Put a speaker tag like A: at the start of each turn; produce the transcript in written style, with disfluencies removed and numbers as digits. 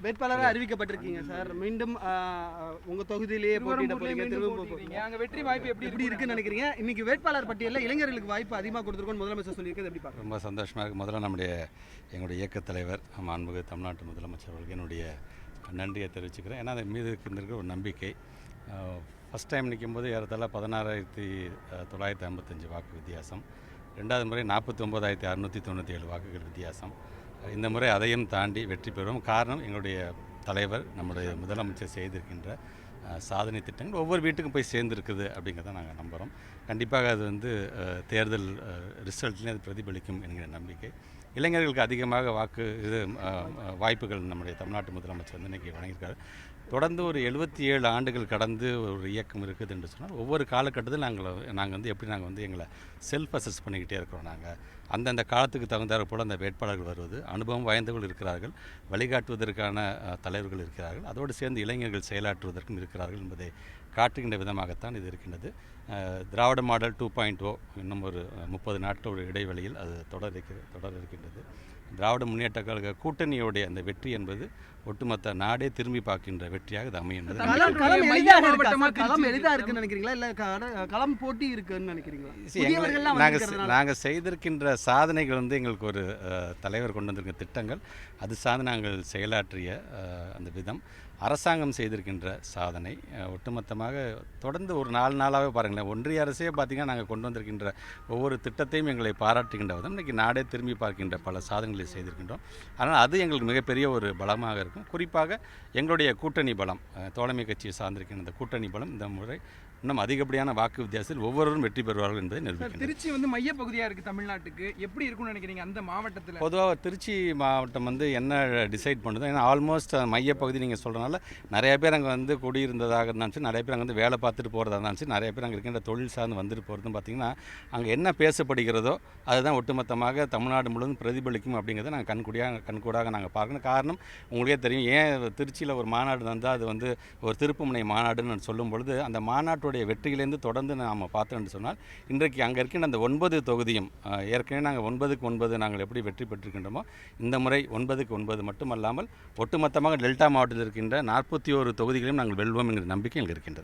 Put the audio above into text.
A: வேட்பாளராக அறிவிக்கப்பட்டிருக்கீங்க சார். மீண்டும் உங்க தொகுதியிலேயே போட்டியிட போறீங்க.
B: அங்க வெற்றி வாய்ப்பு எப்படி
A: இருக்குன்னு நினைக்கிறீங்க? இன்னைக்கு வேட்பாளர் பட்டியலில் இளைஞர்களுக்கு வாய்ப்பு அதிகமாக கொடுத்துருக்கோன்னு முதலமைச்சர் சொல்லியிருக்கிறது எப்படி பார்க்க?
C: ரொம்ப சந்தோஷமாக இருக்குது. முதல்ல எங்களுடைய இயக்கத் தலைவர் மாண்புமிகு தமிழ்நாட்டு முதலமைச்சர் அவர்களுக்கு என்னுடைய நன்றியை தெரிவிச்சுக்கிறேன். ஏன்னா அது மீது இருக்கின்ற ஒரு நம்பிக்கை. ஃபஸ்ட் டைம் நிற்கும்போது ஏறத்தாழ 16,955 வாக்கு வித்தியாசம், ரெண்டாவது முறை 49,697 வாக்குகள் வித்தியாசம். இந்த முறை அதையும் தாண்டி வெற்றி பெறுவோம். காரணம் எங்களுடைய தலைவர் நம்முடைய முதலமைச்சர் செய்திருக்கின்ற சாதனை திட்டங்கள் ஒவ்வொரு வீட்டுக்கும் போய் சேர்ந்துருக்குது அப்படிங்கிறத நாங்கள் நம்புகிறோம். கண்டிப்பாக அது தேர்தல் ரிசல்ட்லேயும் அது பிரதிபலிக்கும் என்கிற நம்பிக்கை. இளைஞர்களுக்கு அதிகமாக வாய்ப்புகள் நம்முடைய தமிழ்நாட்டு முதலமைச்சர் இன்றைக்கி வழங்கியிருக்காரு. தொடர்ந்து ஒரு 77 ஆண்டுகள் கடந்து ஒரு இயக்கம் இருக்குது என்று சொன்னால் ஒவ்வொரு காலகட்டத்தில் நாங்கள் எப்படி எங்களை செல்ஃப் அசஸ் பண்ணிக்கிட்டே இருக்கிறோம். நாங்கள் அந்தந்த காலத்துக்கு தகுந்தாற் போல் அந்த வேட்பாளர்கள் வருவது, அனுபவம் வாய்ந்தவர்கள் இருக்கிறார்கள், வழிகாட்டுவதற்கான தலைவர்கள் இருக்கிறார்கள், அதோடு சேர்ந்து இளைஞர்கள் செயலாற்றுவதற்கும் இருக்கிறார்கள் என்பதை காட்டுகின்ற விதமாகத்தான் இது இருக்கின்றது. திராவிட மாடல் 2.0 இன்னும் ஒரு 30 நாட்கள் ஒரு இடைவெளியில் அது தொடர இருக்கின்றது. திராவிட முன்னேற்ற கழக கூட்டணியோடைய அந்த வெற்றி என்பது ஒட்டுமொத்த நாடே திரும்பி பார்க்கின்ற வெற்றியாக இது அமையும்.
A: களம் போட்டி இருக்குன்னு நினைக்கிறீங்களா?
C: நாங்கள் செய்திருக்கின்ற சாதனைகள் எங்களுக்கு ஒரு தலைவர் கொண்டு வந்திருக்கிற திட்டங்கள், அது சார்ந்து நாங்கள் செயலாற்றிய அந்த விதம், அரசாங்கம் செய்திருக்கின்ற சாதனை, ஒட்டுமொத்தமாக தொடர்ந்து ஒரு 4 நாளாகவே பாருங்களேன், ஒன்றிய அரசே பார்த்திங்கன்னா நாங்கள் கொண்டு வந்திருக்கின்ற ஒவ்வொரு திட்டத்தையும் எங்களை பாராட்டுகின்ற விதம் இன்றைக்கி நாடே திரும்பி பார்க்கின்ற பல சாதனைகளை செய்திருக்கின்றோம். அதனால் அது எங்களுக்கு மிகப்பெரிய ஒரு பலமாக இருக்கும். குறிப்பாக எங்களுடைய கூட்டணி பலம், தோழமை கட்சியை சார்ந்திருக்கின்ற இந்த கூட்டணி பலம் இந்த முறை இன்னும் அதிகப்படியான வாக்கு வித்தியாசத்தில் ஒவ்வொருவரும் வெற்றி பெறுவார்கள் என்பதை நிரூபிக்கும்.
B: திருச்சி மையப்பகுதியாக இருக்குது தமிழ்நாட்டுக்கு, எப்படி இருக்குன்னு நினைக்கிறீங்க அந்த மாவட்டத்தில்?
C: பொதுவாக திருச்சி மாவட்டம் என்ன டிசைட் பண்ணுது, ஏன்னா ஆல்மோஸ்ட் மையப்பகுதி நீங்கள் சொல்கிறனால நிறைய பேர் அங்கே குடியிருந்ததாக இருந்தாலும் சரி, நிறைய பேர் அங்கே வேலை பார்த்துட்டு போகிறதா இருந்தாலும் சரி, நிறைய பேர் அங்கே இருக்கின்ற தொழில் சார்ந்து வந்துட்டு போகிறதுன்னு பார்த்திங்கன்னா அங்கே என்ன பேசப்படுகிறதோ அதுதான் ஒட்டுமொத்தமாக தமிழ்நாடு முழுவதும் பிரதிபலிக்கும் அப்படிங்கிறத நாங்கள் கண்கூடாக நாங்கள் பார்க்கணும். காரணம் உங்களுக்கே தெரியும், ஏன் திருச்சியில் ஒரு மாநாடு வந்தால் அது ஒரு திருப்புமுனை மாநாடுன்னு சொல்லும் பொழுது அந்த மாநாட்டோட வெற்றியிலேருந்து தொடர்ந்து நாம் பார்த்தோம்னு சொன்னால் இன்றைக்கு அங்கே இருக்கின்ற அந்த 9 தொகுதியும் ஏற்கனவே நாங்கள் 9க்கு 9 நாங்கள் எப்படி வெற்றி பெற்றிருக்கின்றோமோ இந்த முறை 9க்கு 9 மட்டுமல்லாமல் ஒட்டுமொத்தமாக டெல்டா மாவட்டத்தில் இருக்கின்ற 41 தொகுதிகளையும் நாங்கள் வெல்வோம் என்கிற நம்பிக்கை எங்களுக்கு இருக்கின்றது.